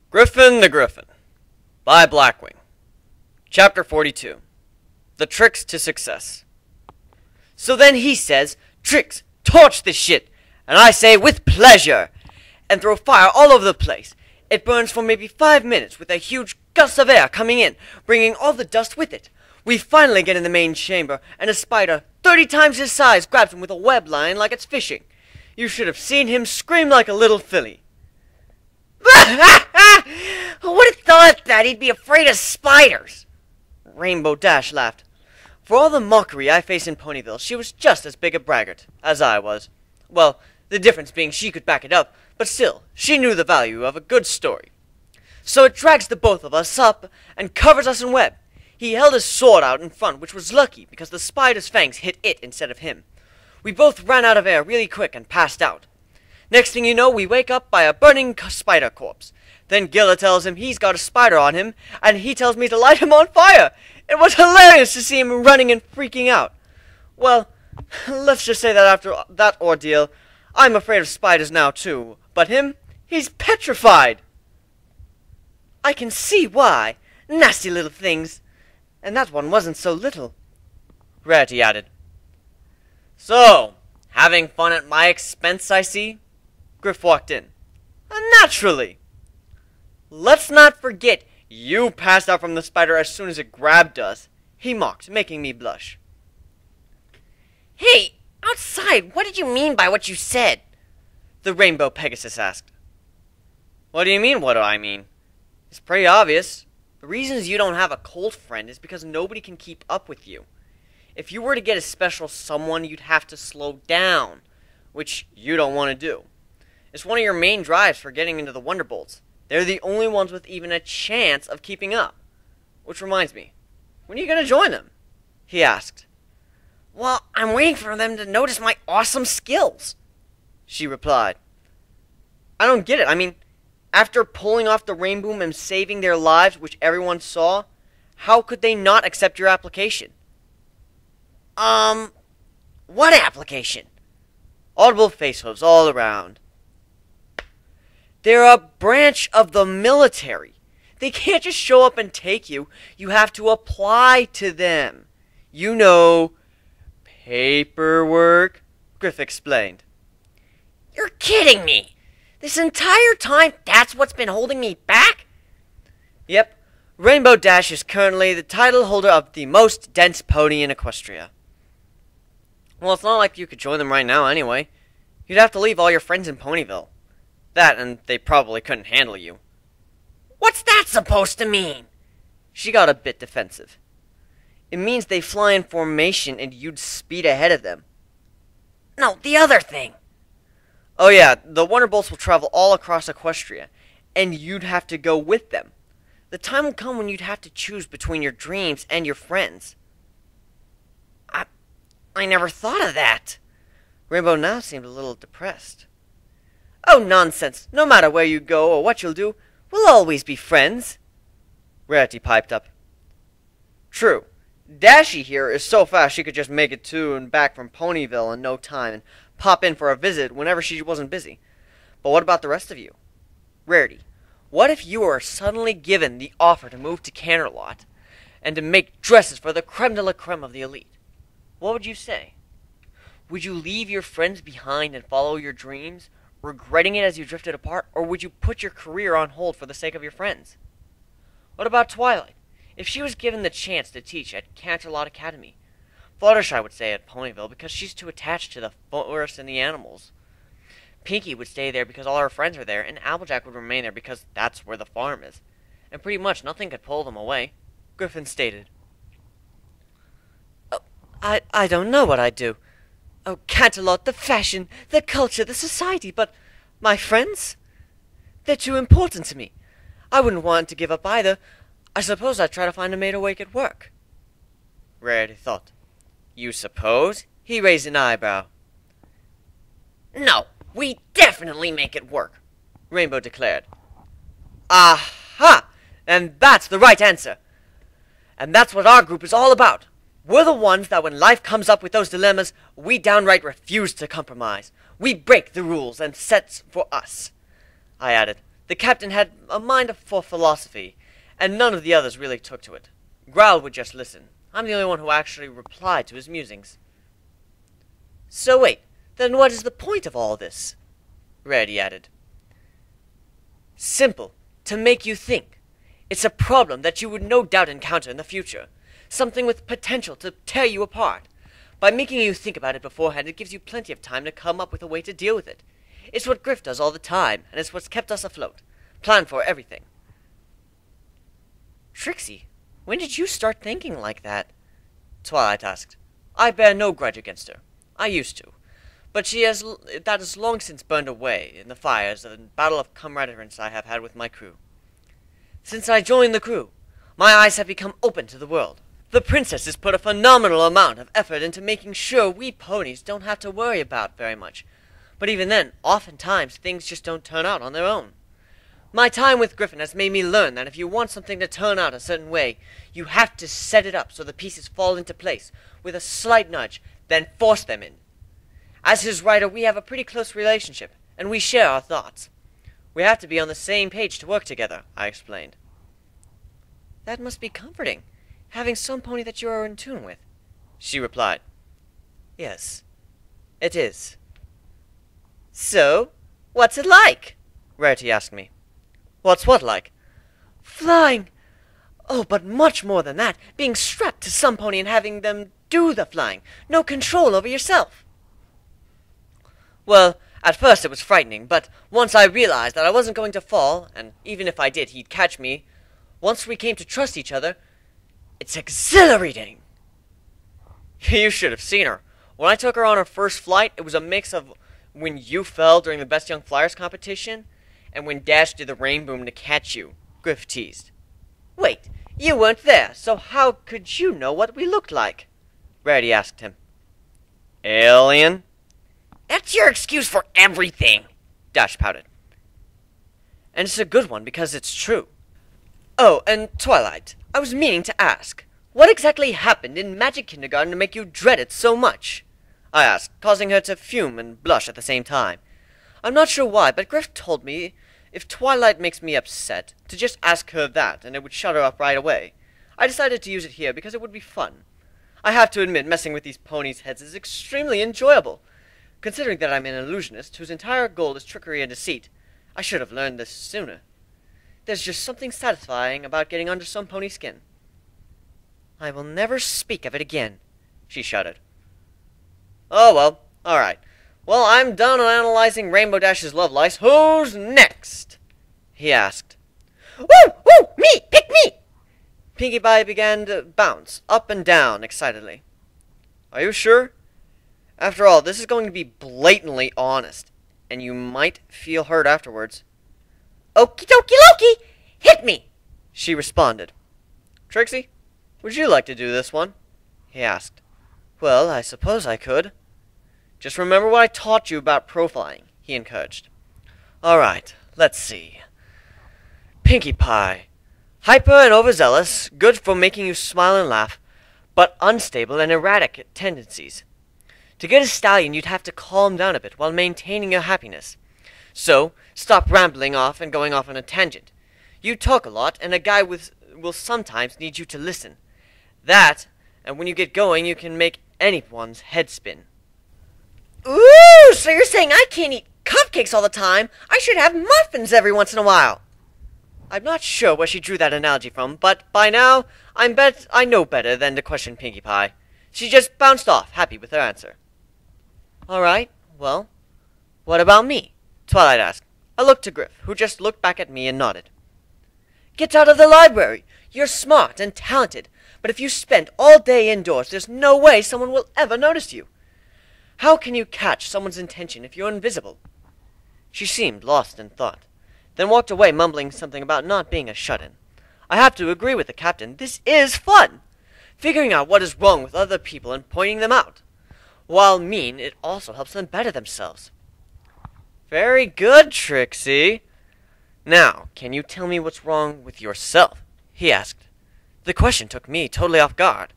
Griffin the Griffin by BlackWing. Chapter 42. The Tricks to Success. So then he says, "Trix, torch this shit!" And I say, "With pleasure!" And throw fire all over the place. It burns for maybe 5 minutes with a huge gust of air coming in, bringing all the dust with it. We finally get in the main chamber, and a spider 30 times his size grabs him with a web line like it's fishing. You should have seen him scream like a little filly. Who would have thought that he'd be afraid of spiders? Rainbow Dash laughed. For all the mockery I faced in Ponyville, she was just as big a braggart as I was. Well, the difference being she could back it up, but still, she knew the value of a good story. So it drags the both of us up and covers us in web. He held his sword out in front, which was lucky because the spider's fangs hit it instead of him. We both ran out of air really quick and passed out. Next thing you know, we wake up by a burning spider corpse. Then Gilla tells him he's got a spider on him, and he tells me to light him on fire. It was hilarious to see him running and freaking out. Well, let's just say that after that ordeal, I'm afraid of spiders now too. But him, he's petrified. I can see why. Nasty little things. And that one wasn't so little, Rarity added. So, having fun at my expense, I see? Griff walked in. Naturally. Let's not forget, you passed out from the spider as soon as it grabbed us, he mocked, making me blush. Hey, outside, what did you mean by what you said? The Rainbow Pegasus asked. What do you mean, what do I mean? It's pretty obvious. The reasons you don't have a cult friend is because nobody can keep up with you. If you were to get a special someone, you'd have to slow down, which you don't want to do. It's one of your main drives for getting into the Wonderbolts. They're the only ones with even a chance of keeping up. Which reminds me, when are you going to join them? He asked. Well, I'm waiting for them to notice my awesome skills, she replied. I don't get it. I mean, after pulling off the rainboom and saving their lives, which everyone saw, how could they not accept your application? What application? Audible face hooves all around. They're a branch of the military. They can't just show up and take you. You have to apply to them. You know, paperwork, Griff explained. You're kidding me! This entire time, that's what's been holding me back? Yep. Rainbow Dash is currently the title holder of the most dense pony in Equestria. Well, it's not like you could join them right now anyway. You'd have to leave all your friends in Ponyville. That, and they probably couldn't handle you. What's that supposed to mean? She got a bit defensive. It means they fly in formation and you'd speed ahead of them. No, the other thing. Oh yeah, the Wonderbolts will travel all across Equestria, and you'd have to go with them. The time will come when you'd have to choose between your dreams and your friends. I never thought of that. Rainbow now seemed a little depressed. Oh, nonsense. No matter where you go or what you'll do, we'll always be friends, Rarity piped up. True. Dashy here is so fast she could just make it to and back from Ponyville in no time and pop in for a visit whenever she wasn't busy. But what about the rest of you? Rarity, what if you were suddenly given the offer to move to Canterlot and to make dresses for the creme de la creme of the elite? What would you say? Would you leave your friends behind and follow your dreams, regretting it as you drifted apart, or would you put your career on hold for the sake of your friends? What about Twilight? If she was given the chance to teach at Canterlot Academy, Fluttershy would stay at Ponyville because she's too attached to the forest and the animals. Pinkie would stay there because all her friends are there, and Applejack would remain there because that's where the farm is. And pretty much nothing could pull them away, Griffin stated. I don't know what I'd do. Oh, Canterlot, the fashion, the culture, the society, but my friends? They're too important to me. I wouldn't want to give up either. I suppose I'd try to find a maid awake at work. Rarity thought. You suppose? He raised an eyebrow. No, we definitely make it work, Rainbow declared. Aha! And that's the right answer. And that's what our group is all about. We're the ones that when life comes up with those dilemmas, we downright refuse to compromise. We break the rules and sets for us. I added, The captain had a mind for philosophy, and none of the others really took to it. Growl would just listen. I'm the only one who actually replied to his musings. So wait, then what is the point of all this? Rarity added. Simple, to make you think. It's a problem that you would no doubt encounter in the future, something with potential to tear you apart. By making you think about it beforehand, it gives you plenty of time to come up with a way to deal with it. It's what Griff does all the time, and it's what's kept us afloat. Plan for everything. Trixie, when did you start thinking like that? Twilight asked. I bear no grudge against her. I used to. But that has long since burned away in the fires of the battle of camaraderie I have had with my crew. Since I joined the crew, my eyes have become open to the world. The princess has put a phenomenal amount of effort into making sure we ponies don't have to worry about very much. But even then, oftentimes things just don't turn out on their own. My time with Griffin has made me learn that if you want something to turn out a certain way, you have to set it up so the pieces fall into place with a slight nudge, then force them in. As his rider, we have a pretty close relationship, and we share our thoughts. We have to be on the same page to work together, I explained. That must be comforting, having some pony that you are in tune with, she replied. Yes, it is. So, what's it like? Rarity asked me. What's what like? Flying! Oh, but much more than that, being strapped to some pony and having them do the flying, no control over yourself. Well, at first it was frightening, but once I realized that I wasn't going to fall, and even if I did, he'd catch me, once we came to trust each other, it's exhilarating. You should have seen her. When I took her on her first flight, it was a mix of when you fell during the Best Young Flyers competition, and when Dash did the rain boom to catch you, Griff teased. Wait, you weren't there, so how could you know what we looked like? Rarity asked him. Alien? That's your excuse for everything, Dash pouted. And it's a good one because it's true. Oh, and Twilight, I was meaning to ask, what exactly happened in Magic Kindergarten to make you dread it so much? I asked, causing her to fume and blush at the same time. I'm not sure why, but Griff told me if Twilight makes me upset, to just ask her that, and it would shut her up right away. I decided to use it here because it would be fun. I have to admit, messing with these ponies' heads is extremely enjoyable. Considering that I'm an illusionist whose entire goal is trickery and deceit, I should have learned this sooner. There's just something satisfying about getting under some pony's skin. I will never speak of it again, she shuddered. Oh well, alright. Well, I'm done on analyzing Rainbow Dash's love life. Who's next? He asked. Woo! Woo! Me! Pick me! Pinkie Pie began to bounce up and down excitedly. Are you sure? After all, this is going to be blatantly honest, and you might feel hurt afterwards. Okie dokie Loki! Hit me! She responded. Trixie, would you like to do this one? He asked. Well, I suppose I could. Just remember what I taught you about profiling, he encouraged. All right, let's see. Pinkie Pie. Hyper and overzealous, good for making you smile and laugh, but unstable and erratic tendencies. To get a stallion, you'd have to calm down a bit while maintaining your happiness. So, stop rambling off and going off on a tangent. You talk a lot, and a guy will sometimes need you to listen. That, and when you get going, you can make anyone's head spin. Ooh, so you're saying I can't eat cupcakes all the time? I should have muffins every once in a while. I'm not sure where she drew that analogy from, but by now, I know better than to question Pinkie Pie. She just bounced off, happy with her answer. All right, well, what about me? Twilight asked. I looked to Griff, who just looked back at me and nodded. Get out of the library! You're smart and talented, but if you spend all day indoors, there's no way someone will ever notice you. How can you catch someone's intention if you're invisible? She seemed lost in thought, then walked away mumbling something about not being a shut-in. I have to agree with the captain. This is fun! Figuring out what is wrong with other people and pointing them out. While mean, it also helps them better themselves. Very good, Trixie. Now, can you tell me what's wrong with yourself? He asked. The question took me totally off guard.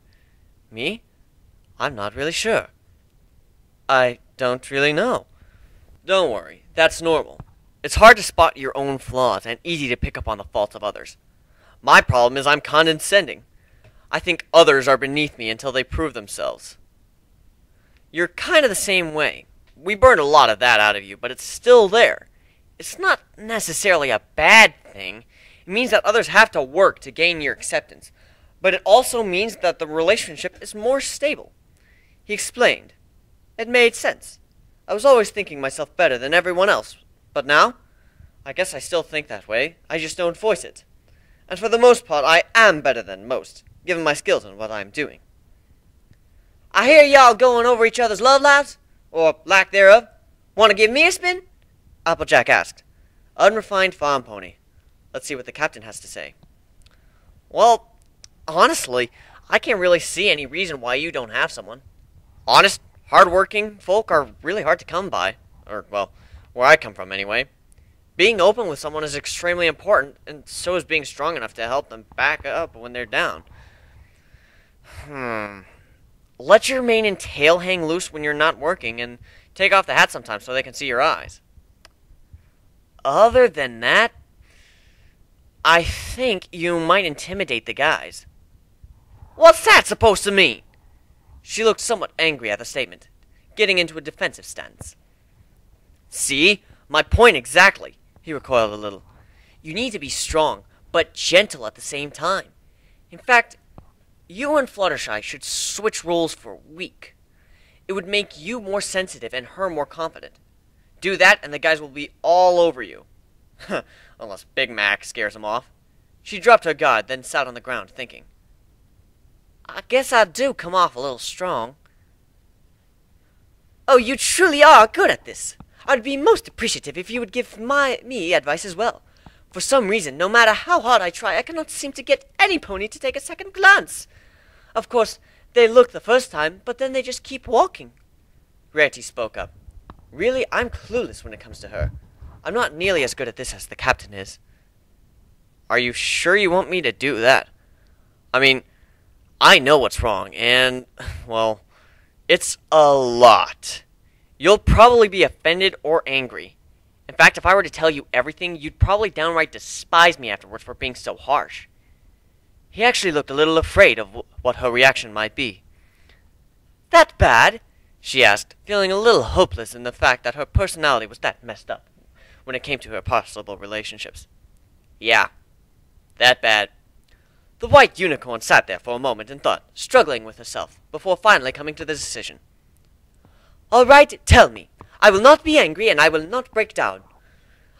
Me? I'm not really sure. I don't really know. Don't worry, that's normal. It's hard to spot your own flaws and easy to pick up on the faults of others. My problem is I'm condescending. I think others are beneath me until they prove themselves. You're kind of the same way. We burned a lot of that out of you, but it's still there. It's not necessarily a bad thing. It means that others have to work to gain your acceptance. But it also means that the relationship is more stable. He explained. It made sense. I was always thinking myself better than everyone else. But now, I guess I still think that way. I just don't voice it. And for the most part, I am better than most, given my skills and what I'm doing. I hear y'all going over each other's love lives, or lack thereof. Want to give me a spin? Applejack asked. Unrefined farm pony. Let's see what the captain has to say. Well, honestly, I can't really see any reason why you don't have someone. Honest, hard-working folk are really hard to come by. Or, well, where I come from anyway. Being open with someone is extremely important, and so is being strong enough to help them back up when they're down. Let your mane and tail hang loose when you're not working, and take off the hat sometimes so they can see your eyes. Other than that, I think you might intimidate the guys. What's that supposed to mean? She looked somewhat angry at the statement, getting into a defensive stance. See? My point exactly. He recoiled a little. You need to be strong, but gentle at the same time. In fact, you and Fluttershy should switch roles for a week. It would make you more sensitive and her more confident. Do that and the guys will be all over you. Unless Big Mac scares them off. She dropped her guard, then sat on the ground, thinking. I guess I do come off a little strong. Oh, you truly are good at this. I'd be most appreciative if you would give me advice as well. For some reason, no matter how hard I try, I cannot seem to get any pony to take a second glance. Of course, they look the first time, but then they just keep walking. Rarity spoke up. Really, I'm clueless when it comes to her. I'm not nearly as good at this as the captain is. Are you sure you want me to do that? I mean, I know what's wrong, and, well, it's a lot. You'll probably be offended or angry. In fact, if I were to tell you everything, you'd probably downright despise me afterwards for being so harsh. He actually looked a little afraid of what her reaction might be. That bad? She asked, feeling a little hopeless in the fact that her personality was that messed up when it came to her possible relationships. Yeah, that bad. The white unicorn sat there for a moment and thought, struggling with herself, before finally coming to the decision. All right, tell me. I will not be angry, and I will not break down.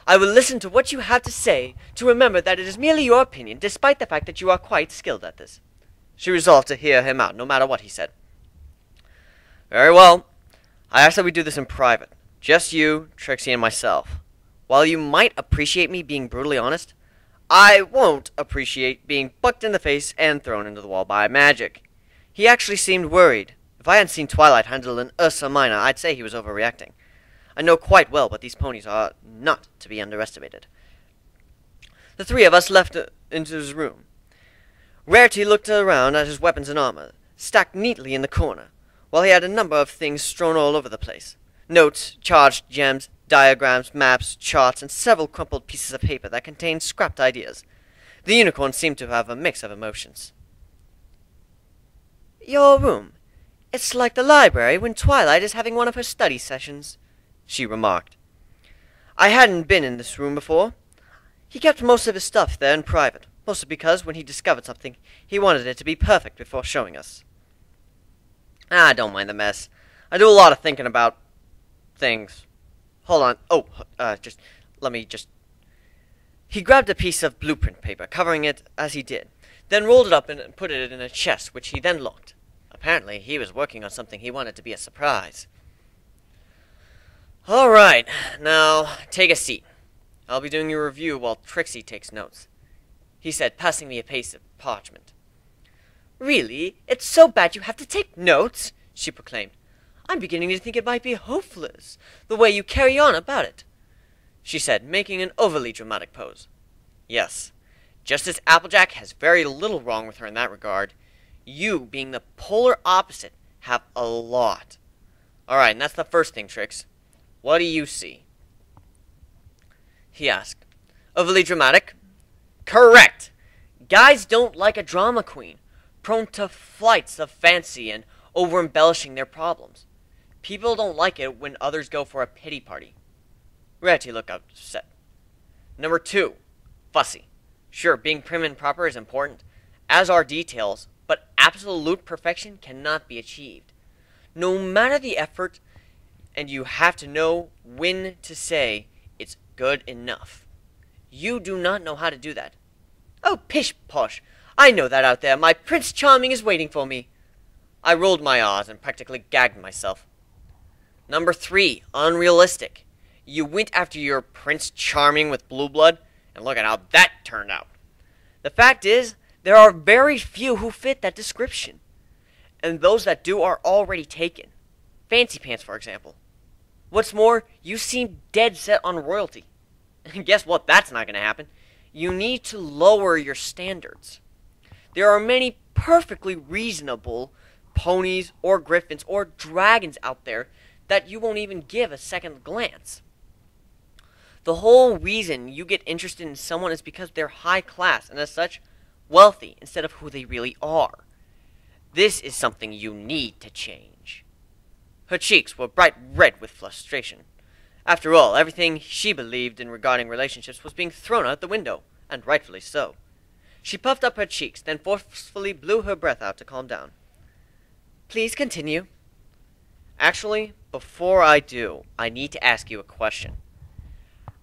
I will listen to what you have to say, to remember that it is merely your opinion, despite the fact that you are quite skilled at this. She resolved to hear him out, no matter what he said. Very well. I ask that we do this in private. Just you, Trixie, and myself. While you might appreciate me being brutally honest, I won't appreciate being bucked in the face and thrown into the wall by magic. He actually seemed worried. If I hadn't seen Twilight handle an Ursa Minor, I'd say he was overreacting. I know quite well, but these ponies are not to be underestimated. The three of us left into his room. Rarity looked around at his weapons and armor, stacked neatly in the corner, while he had a number of things strewn all over the place. Notes, charged gems, diagrams, maps, charts, and several crumpled pieces of paper that contained scrapped ideas. The unicorn seemed to have a mix of emotions. Your room. It's like the library when Twilight is having one of her study sessions, she remarked. I hadn't been in this room before. He kept most of his stuff there in private, mostly because when he discovered something, he wanted it to be perfect before showing us. I don't mind the mess. I do a lot of thinking about things. Hold on. Oh, let me just... He grabbed a piece of blueprint paper, covering it as he did, then rolled it up and put it in a chest, which he then locked. Apparently, he was working on something he wanted to be a surprise. All right, now take a seat. I'll be doing your review while Trixie takes notes, he said, passing me a piece of parchment. Really? It's so bad you have to take notes? She proclaimed. I'm beginning to think it might be hopeless, the way you carry on about it, she said, making an overly dramatic pose. Yes, just as Applejack has very little wrong with her in that regard, you, being the polar opposite, have a lot. All right, and that's the first thing, Trix. What do you see? he asked. Overly dramatic? Correct! Guys don't like a drama queen, prone to flights of fancy and over-embellishing their problems. People don't like it when others go for a pity party. Rarity looked upset. Number 2, fussy. Sure, being prim and proper is important, as are details, but absolute perfection cannot be achieved. No matter the effort, and you have to know when to say it's good enough. You do not know how to do that. Oh, pish posh. I know that out there. My Prince Charming is waiting for me. I rolled my R's and practically gagged myself. Number 3, unrealistic. You went after your Prince Charming with blue blood, and look at how that turned out. The fact is, there are very few who fit that description. And those that do are already taken. Fancy pants, for example. What's more, you seem dead set on royalty. And guess what? That's not going to happen. You need to lower your standards. There are many perfectly reasonable ponies or griffins or dragons out there that you won't even give a second glance. The whole reason you get interested in someone is because they're high class and as such, wealthy instead of who they really are. This is something you need to change. Her cheeks were bright red with frustration. After all, everything she believed in regarding relationships was being thrown out the window, and rightfully so. She puffed up her cheeks, then forcefully blew her breath out to calm down. Please continue. Actually, before I do, I need to ask you a question.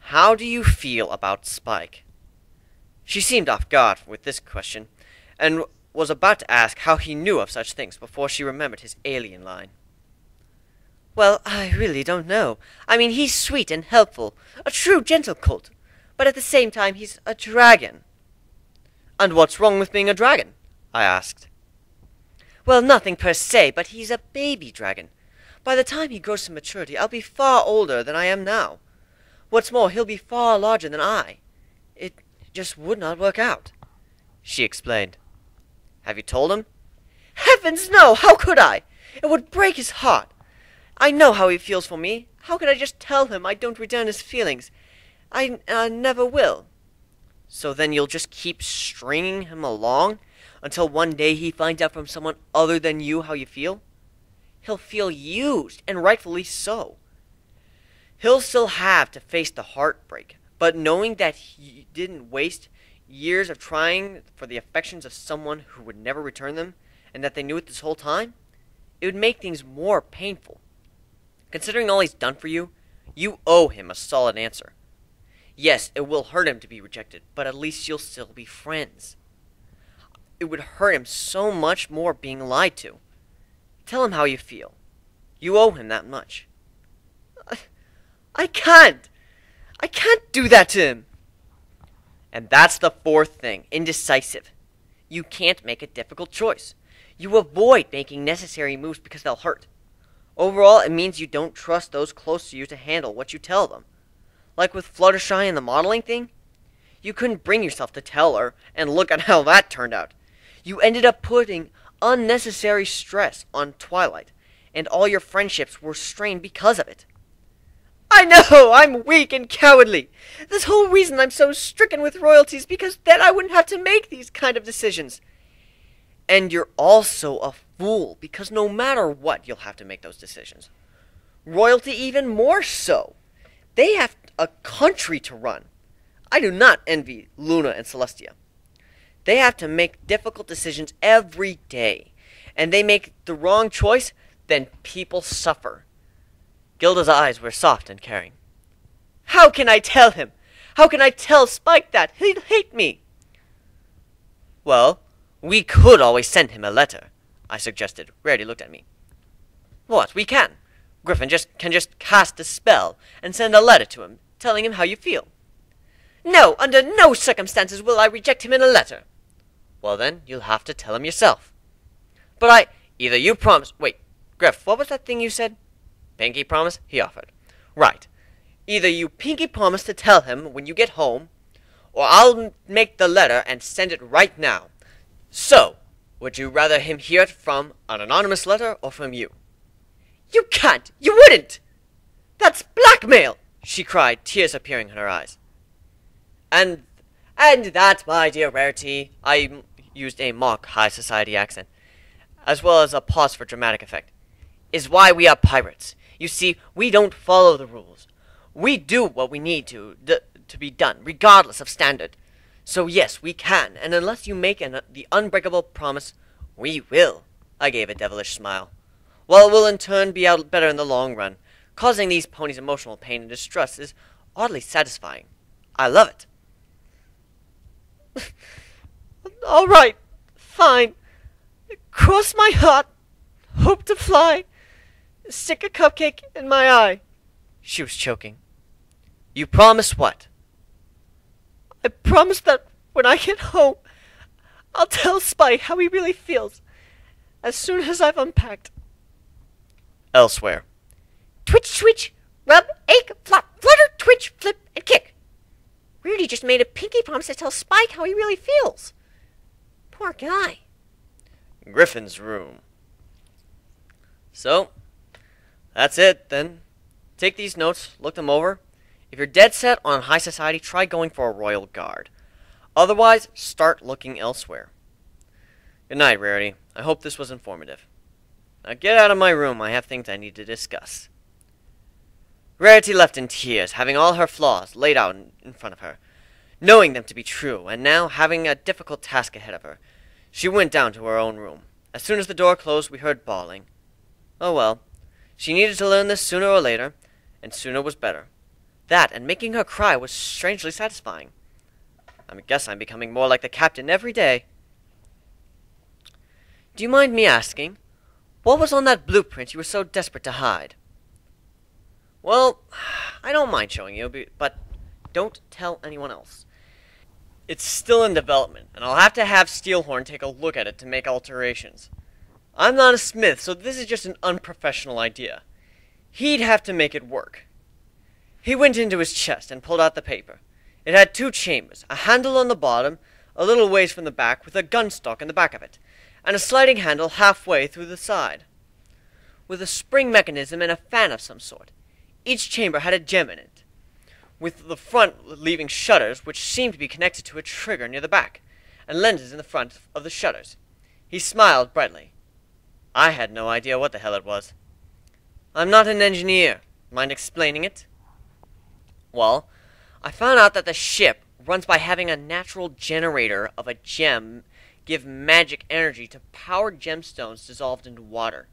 How do you feel about Spike? She seemed off guard with this question, and was about to ask how he knew of such things before she remembered his alien line. Well, I really don't know. I mean, he's sweet and helpful, a true gentle colt, but at the same time he's a dragon. And what's wrong with being a dragon? I asked. Well, nothing per se, but he's a baby dragon. By the time he grows to maturity, I'll be far older than I am now. What's more, he'll be far larger than I. It just would not work out, she explained. Have you told him? Heavens, no! How could I? It would break his heart. I know how he feels for me. How could I just tell him I don't return his feelings? I never will. So then you'll just keep stringing him along until one day he finds out from someone other than you how you feel? He'll feel used, and rightfully so. He'll still have to face the heartbreak, but knowing that he didn't waste years of trying for the affections of someone who would never return them, and that they knew it this whole time, it would make things more painful. Considering all he's done for you, you owe him a solid answer. Yes, it will hurt him to be rejected, but at least you'll still be friends. It would hurt him so much more being lied to. Tell him how you feel. You owe him that much. I can't. I can't do that to him. And that's the 4th thing, indecisive. You can't make a difficult choice. You avoid making necessary moves because they'll hurt. Overall, it means you don't trust those close to you to handle what you tell them. Like with Fluttershy and the modeling thing, you couldn't bring yourself to tell her, and look at how that turned out. You ended up putting unnecessary stress on Twilight, and all your friendships were strained because of it. I know, I'm weak and cowardly. This whole reason I'm so stricken with royalty is because then I wouldn't have to make these kind of decisions. And you're also a fool, because no matter what, you'll have to make those decisions. Royalty even more so. They have a country to run. I do not envy Luna and Celestia. They have to make difficult decisions every day, and they make the wrong choice, then people suffer. Gilda's eyes were soft and caring. How can I tell him? How can I tell Spike that? He'd hate me. Well, we could always send him a letter, I suggested. Rarity looked at me. What? We can. Griffin can just cast a spell and send a letter to him, telling him how you feel. No, under no circumstances will I reject him in a letter. Well then, you'll have to tell him yourself. But either you promise... Wait, Griff, what was that thing you said? Pinky promise? He offered. Right. Either you pinky promise to tell him when you get home, or I'll make the letter and send it right now. So, would you rather him hear it from an anonymous letter or from you? You can't! You wouldn't! That's blackmail! She cried, tears appearing in her eyes. And, and that, my dear Rarity, I used a mock high society accent, as well as a pause for dramatic effect, is why we are pirates. You see, we don't follow the rules. We do what we need to be done, regardless of standard. So yes, we can, and unless you make the unbreakable promise, we will. I gave a devilish smile. Well, it will in turn be out better in the long run. Causing these ponies emotional pain and distress is oddly satisfying. I love it. All right, fine. Cross my heart. Hope to fly. Stick a cupcake in my eye. She was choking. You promise what? I promise that when I get home, I'll tell Spike how he really feels, as soon as I've unpacked. Elsewhere. Twitch, twitch, rub, ache, flop, flutter, twitch, flip, and kick. Rudy just made a pinky promise to tell Spike how he really feels. Poor guy. Griffin's room. So, that's it, then. Take these notes, look them over. If you're dead set on high society, try going for a royal guard. Otherwise, start looking elsewhere. Good night, Rarity. I hope this was informative. Now get out of my room. I have things I need to discuss. Rarity left in tears, having all her flaws laid out in front of her, knowing them to be true, and now having a difficult task ahead of her. She went down to her own room. As soon as the door closed, we heard bawling. Oh well. She needed to learn this sooner or later, and sooner was better. That, and making her cry, was strangely satisfying. I guess I'm becoming more like the captain every day. Do you mind me asking, what was on that blueprint you were so desperate to hide? Well, I don't mind showing you, but don't tell anyone else. It's still in development, and I'll have to have Steelhorn take a look at it to make alterations. I'm not a smith, so this is just an unprofessional idea. He'd have to make it work. He went into his chest and pulled out the paper. It had 2 chambers, a handle on the bottom, a little ways from the back, with a gun stock in the back of it, and a sliding handle halfway through the side, with a spring mechanism and a fan of some sort. Each chamber had a gem in it, with the front leaving shutters which seemed to be connected to a trigger near the back, and lenses in the front of the shutters. He smiled brightly. I had no idea what the hell it was. I'm not an engineer. Mind explaining it? Well, I found out that the ship runs by having a natural generator of a gem give magic energy to power gemstones dissolved into water,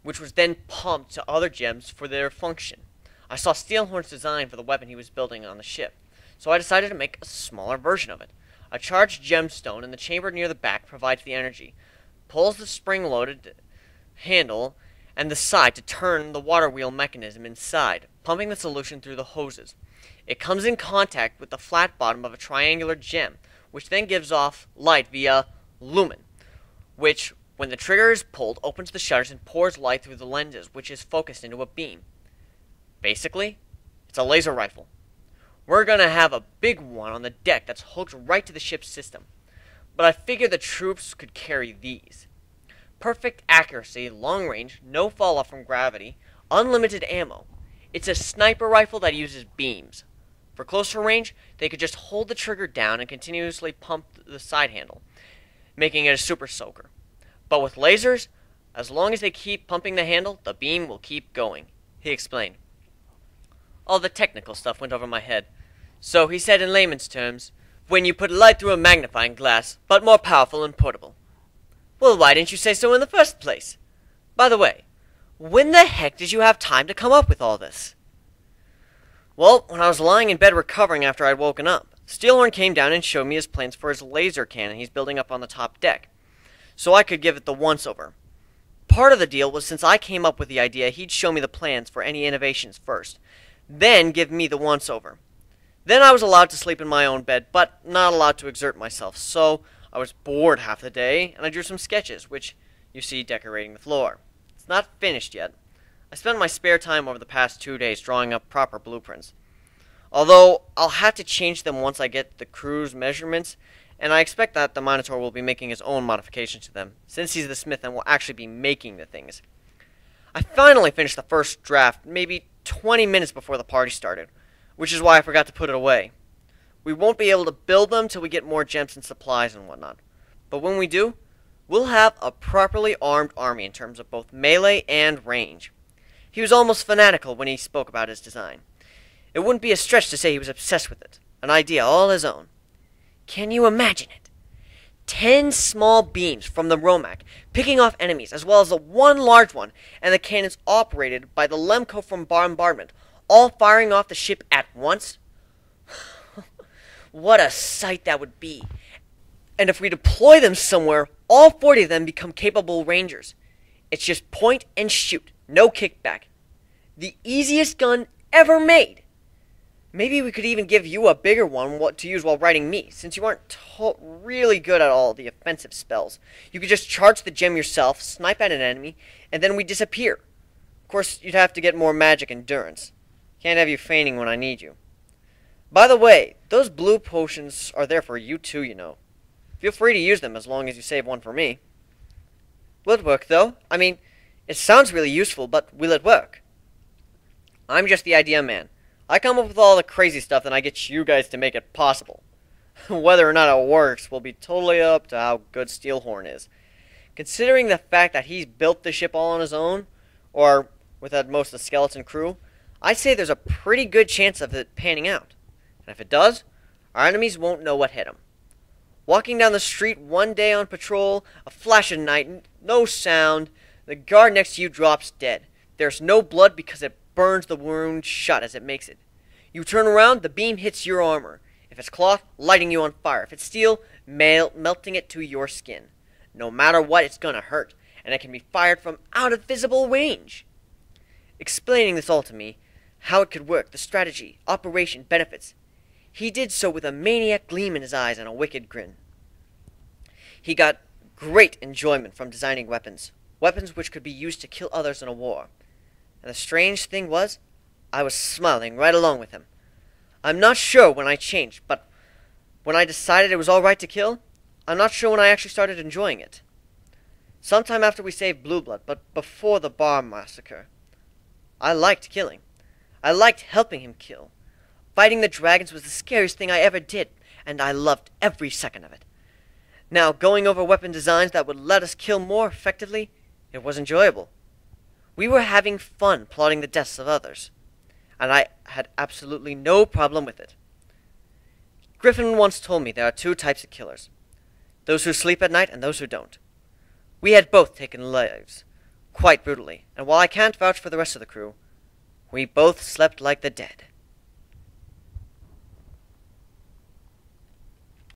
which was then pumped to other gems for their function. I saw Steelhorn's design for the weapon he was building on the ship, so I decided to make a smaller version of it. A charged gemstone in the chamber near the back provides the energy, pulls the spring-loaded handle and the side to turn the water wheel mechanism inside, pumping the solution through the hoses. It comes in contact with the flat bottom of a triangular gem, which then gives off light via lumen, which, when the trigger is pulled, opens the shutters and pours light through the lenses, which is focused into a beam. Basically, it's a laser rifle. We're gonna have a big one on the deck that's hooked right to the ship's system, but I figured the troops could carry these. Perfect accuracy, long range, no fall off from gravity, unlimited ammo. It's a sniper rifle that uses beams. For closer range, they could just hold the trigger down and continuously pump the side handle, making it a super soaker. But with lasers, as long as they keep pumping the handle, the beam will keep going, he explained. All the technical stuff went over my head. So he said in layman's terms, when you put light through a magnifying glass, but more powerful and portable. Well, why didn't you say so in the first place? By the way, when the heck did you have time to come up with all this? Well, when I was lying in bed recovering after I'd woken up, Steelhorn came down and showed me his plans for his laser cannon he's building up on the top deck, so I could give it the once-over. Part of the deal was since I came up with the idea, he'd show me the plans for any innovations first, then give me the once-over. Then I was allowed to sleep in my own bed, but not allowed to exert myself, so I was bored half the day, and I drew some sketches, which you see decorating the floor. It's not finished yet. I spent my spare time over the past 2 days drawing up proper blueprints. Although, I'll have to change them once I get the crew's measurements, and I expect that the Minotaur will be making his own modifications to them, since he's the smith and will actually be making the things. I finally finished the first draft, maybe 20 minutes before the party started, which is why I forgot to put it away. We won't be able to build them till we get more gems and supplies and whatnot. But when we do, we'll have a properly armed army in terms of both melee and range. He was almost fanatical when he spoke about his design. It wouldn't be a stretch to say he was obsessed with it, an idea all his own. Can you imagine it? 10 small beams from the Romac, picking off enemies, as well as the one large one, and the cannons operated by the Lemko from bombardment, all firing off the ship at once? What a sight that would be. And if we deploy them somewhere, all 40 of them become capable rangers. It's just point and shoot, no kickback. The easiest gun ever made. Maybe we could even give you a bigger one to use while riding me, since you aren't really good at all the offensive spells. You could just charge the gem yourself, snipe at an enemy, and then we disappear. Of course, you'd have to get more magic endurance. Can't have you fainting when I need you. By the way, those blue potions are there for you too, you know. Feel free to use them as long as you save one for me. Will it work, though? I mean, it sounds really useful, but will it work? I'm just the idea man. I come up with all the crazy stuff, and I get you guys to make it possible. Whether or not it works will be totally up to how good Steelhorn is. Considering the fact that he's built the ship all on his own, or with at most a skeleton crew, I'd say there's a pretty good chance of it panning out. And if it does, our enemies won't know what hit them. Walking down the street one day on patrol, a flash of night, no sound, the guard next to you drops dead. There's no blood because it burns the wound shut as it makes it. You turn around, the beam hits your armor. If it's cloth, lighting you on fire. If it's steel, melting it to your skin. No matter what, it's gonna hurt, and it can be fired from out of visible range. Explaining this all to me, how it could work, the strategy, operation, benefits, he did so with a maniac gleam in his eyes and a wicked grin. He got great enjoyment from designing weapons which could be used to kill others in a war. And the strange thing was, I was smiling right along with him. I'm not sure when I changed, but when I decided it was all right to kill, I'm not sure when I actually started enjoying it. Sometime after we saved Blue Blood, but before the bar massacre. I liked killing. I liked helping him kill. Fighting the dragons was the scariest thing I ever did, and I loved every second of it. Now, going over weapon designs that would let us kill more effectively, it was enjoyable. We were having fun plotting the deaths of others, and I had absolutely no problem with it. Griffin once told me there are 2 types of killers, those who sleep at night and those who don't. We had both taken lives, quite brutally, and while I can't vouch for the rest of the crew, we both slept like the dead.